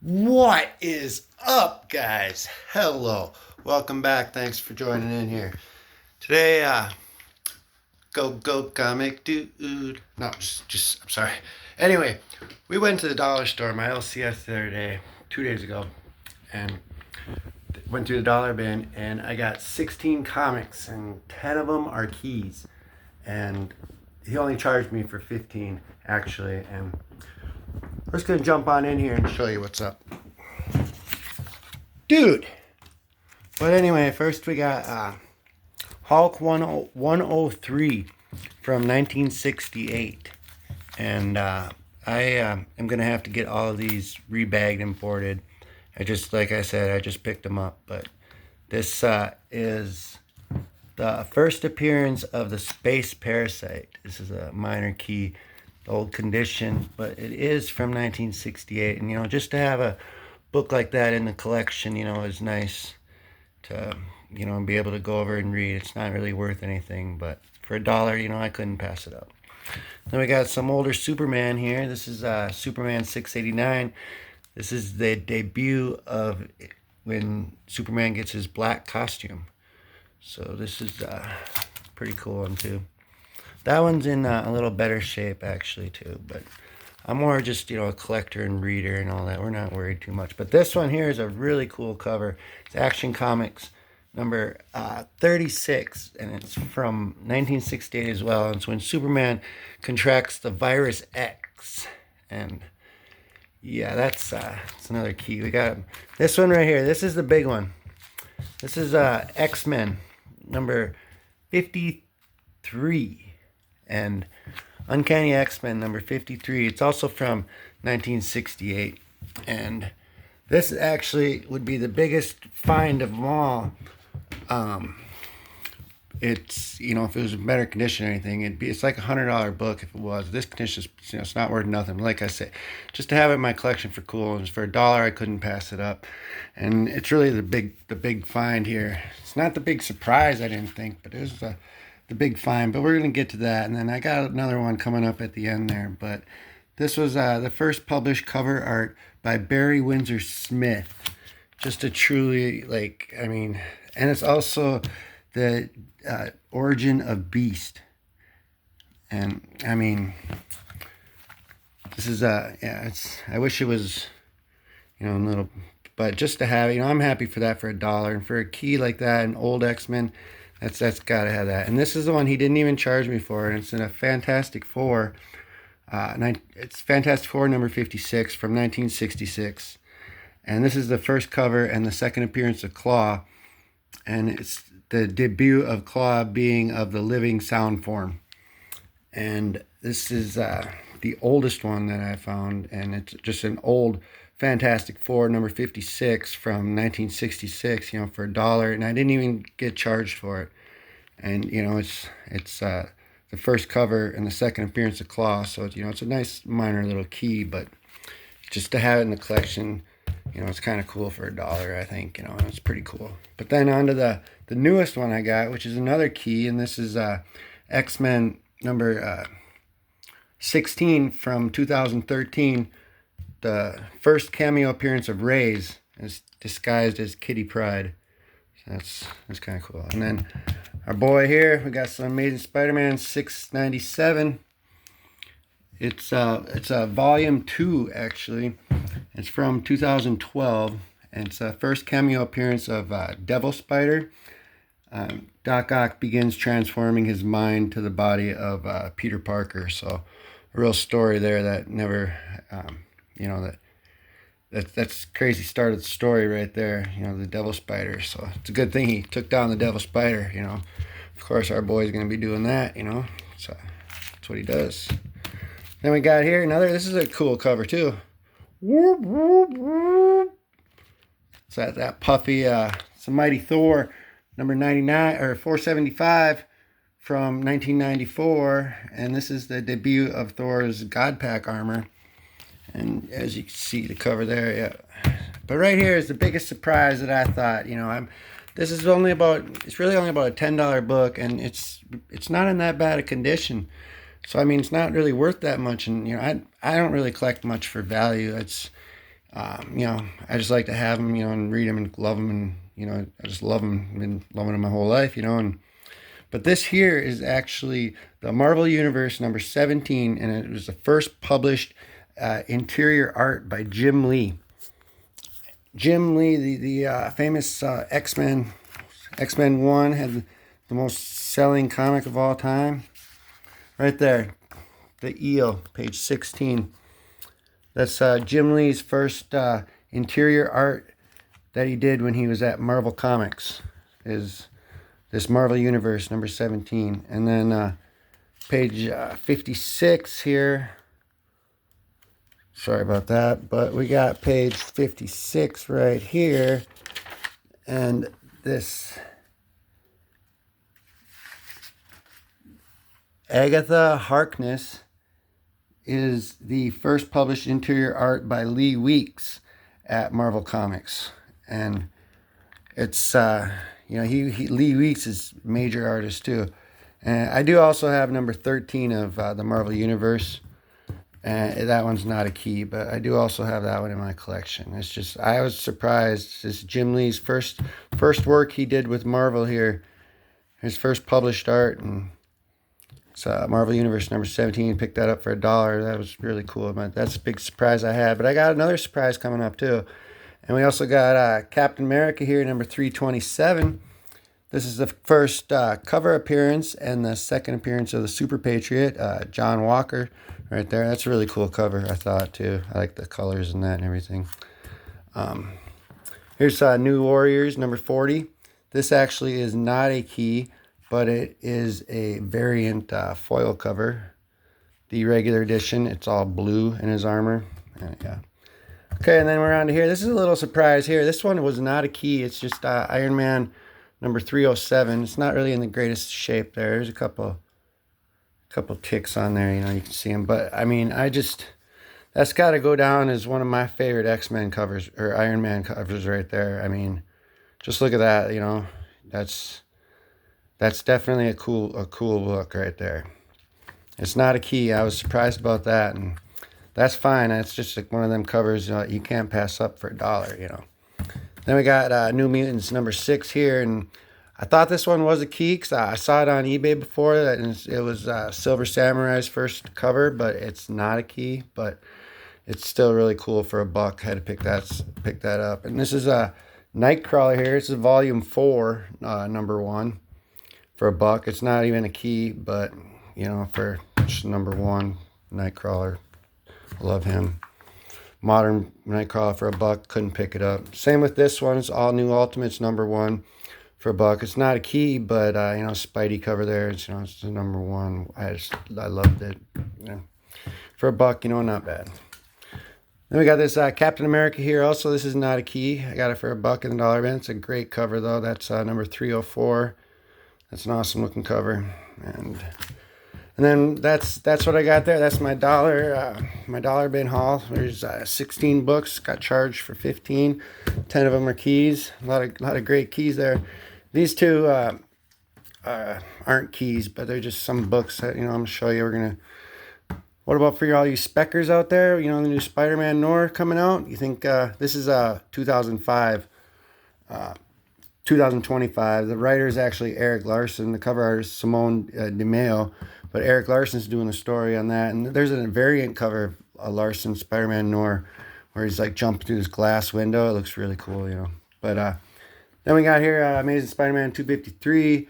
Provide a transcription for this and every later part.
What is up, guys? Hello. Welcome back. Thanks for joining in here. Today, Go Comic Duuuuudddee. No, I'm sorry. Anyway, we went to the dollar store, my LCS the other day, 2 days ago, and went through the dollar bin, and I got 16 comics, and 10 of them are keys. And he only charged me for 15, actually, and we're just going to jump on in here and show you what's up. Dude! But anyway, first we got Hulk 103 from 1968. And I am going to have to get all of these rebagged, imported. Like I said, I just picked them up. But this is the first appearance of the Space Parasite. This is a minor key, the old condition, but it is from 1968. And, just to have a book like that in the collection, is nice to, be able to go over and read. It's not really worth anything, but for $1, I couldn't pass it up. Then we got some older Superman here. This is Superman 689. This is the debut of when Superman gets his black costume. So this is pretty cool one too. That one's in a little better shape actually too, but I'm more just, a collector and reader and all that. We're not worried too much. But this one here is a really cool cover. It's Action Comics number 36, and it's from 1968 as well. It's when Superman contracts the virus X. And yeah, that's another key. We got this one right here. This is the big one. This is X-Men number 53. And Uncanny X-Men number 53. It's also from 1968. And this actually would be the biggest find of them all. It's, if it was in better condition or anything, it's like $100 book if it was. This condition is, it's not worth nothing. Like I said, just to have it in my collection for cool, and for $1, I couldn't pass it up. And it's really the big find here. It's not the big surprise, I didn't think, but it was the big find. But we're gonna get to that, and then I got another one coming up at the end there. But this was the first published cover art by Barry Windsor Smith. Just a truly, and it's also the origin of Beast. And this is I wish it was, a little, but just to have, I'm happy for that for $1. And for a key like that, an old X-Men, that's gotta have that. And this is the one he didn't even charge me for, and it's in a Fantastic Four. It's Fantastic Four number 56 from 1966. And this is the first cover and the second appearance of Claw. And it's the debut of Claw being of the living sound form. And this is the oldest one that I found. And it's just an old Fantastic Four number 56 from 1966, for $1. And I didn't even get charged for it. And, it's the first cover and the second appearance of Claw. So, it's a nice minor little key. But just to have it in the collection, it's kind of cool for $1, I think. It's pretty cool. But then on to the newest one I got, which is another key, and this is X-Men number 16 from 2013. The first cameo appearance of Reyes is disguised as Kitty Pryde. So that's kind of cool. And then our boy here, we got some Amazing Spider-Man 697. It's a volume 2 actually. It's from 2012, and it's the first cameo appearance of Devil Spider. Doc Ock begins transforming his mind to the body of Peter Parker. So a real story there that never, that's crazy start of the story right there. The Devil Spider. So it's a good thing he took down the Devil Spider. Of course our boy's gonna be doing that. So that's what he does. Then we got here this is a cool cover too. Whoop, whoop, whoop. So that puffy, it's a Mighty Thor number 99 or 475 from 1994, and this is the debut of Thor's God Pack armor. And as you can see the cover there, yeah. But right here is the biggest surprise that I thought. This is it's really only about a $10 book, and it's not in that bad a condition. So it's not really worth that much, and I don't really collect much for value. It's You know, I just like to have them, you know, and read them and love them, and you know, I just love them. I've been loving them my whole life, you know. And but this here is actually the Marvel Universe number 17, and it was the first published interior art by Jim Lee. Jim Lee, the famous X-Men 1, had the most selling comic of all time. Right there, the eel, page 16. That's Jim Lee's first interior art that he did when he was at Marvel Comics. Is this Marvel Universe number 17. And then page 56 here. Sorry about that, but we got page 56 right here. And this Agatha Harkness is the first published interior art by Lee Weeks at Marvel Comics. And it's, you know, Lee Weeks is a major artist too. And I do also have number 13 of the Marvel Universe. And that one's not a key, but I do also have that one in my collection. It's just, I was surprised. This is Jim Lee's first work he did with Marvel here. His first published art, and it's Marvel Universe number 17. Picked that up for $1. That was really cool. That's a big surprise I had. But I got another surprise coming up too. And we also got Captain America here, number 327. This is the first cover appearance and the second appearance of the Super Patriot, John Walker, right there. That's a really cool cover, I thought, too. I like the colors and that and everything. Here's New Warriors, number 40. This actually is not a key, but it is a variant foil cover. The regular edition, it's all blue in his armor. Yeah. Okay, and then we're on to here. This is a little surprise here. This one was not a key. It's just Iron Man number 307. It's not really in the greatest shape there. There's a couple ticks on there, you know, you can see them. But, I mean, that's got to go down as one of my favorite X-Men covers, or Iron Man covers right there. I mean, just look at that, you know. That's definitely a cool look right there. It's not a key. I was surprised about that, and that's fine. It's just like one of them covers you can't pass up for $1, you know. Then we got New Mutants number 6 here, and I thought this one was a key because I saw it on eBay before, and it was Silver Samurai's first cover, but it's not a key, but it's still really cool for $1. Had to pick that up. And this is a Nightcrawler here. This is volume 4, number 1, for $1. It's not even a key, but you know, for just number 1, Nightcrawler, love him. Modern Nightcrawler for $1, couldn't pick it up. Same with this one. It's all new Ultimates number 1 for $1. It's not a key, but you know, Spidey cover there. It's, you know, it's the number 1. I loved it. You know, for $1, you know, not bad. Then we got this Captain America here. Also, this is not a key. I got it for $1 in the dollar bin. It's a great cover though. That's number 304. That's an awesome looking cover. And then that's what I got there. That's my dollar bin haul. There's 16 books. Got charged for 15. 10 of them are keys. A lot of great keys there. These two aren't keys, but they're just some books that, you know, I'm gonna show you. What about for all you speckers out there? You know, the new Spider-Man Noir coming out. You think this is 2005. 2025. The writer is actually Eric Larson. The cover artist is Simone DeMeo. But Eric Larson's doing the story on that. And there's a variant cover of Larson Spider-Man Noir where he's like jumping through this glass window. It looks really cool, you know. But then we got here Amazing Spider-Man 253.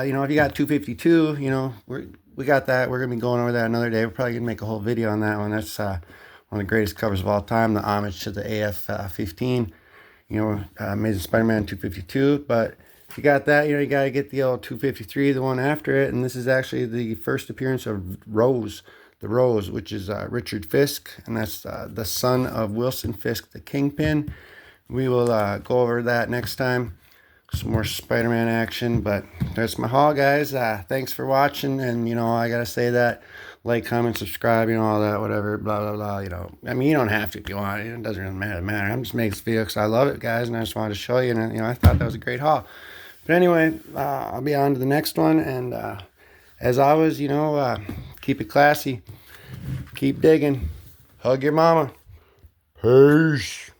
You know, if you got 252, you know, we got that. We're going to be going over that another day. We're probably going to make a whole video on that one. That's one of the greatest covers of all time. The homage to the AF-15. You know, Amazing Spider-Man 252. But if you got that, you know, you got to get the old 253, the one after it. And this is actually the first appearance of Rose, the Rose, which is Richard Fisk. And that's the son of Wilson Fisk, the Kingpin. We will go over that next time. Some more Spider-Man action. But that's my haul, guys. Thanks for watching. And, you know, I got to say that. Like, comment, subscribe, you know, all that, whatever, blah, blah, blah, you know. I mean, you don't have to if you want. It doesn't really matter. I'm just making this video because I love it, guys, and I just wanted to show you. And, you know, I thought that was a great haul. But anyway, I'll be on to the next one. And as always, you know, keep it classy. Keep digging. Hug your mama. Peace.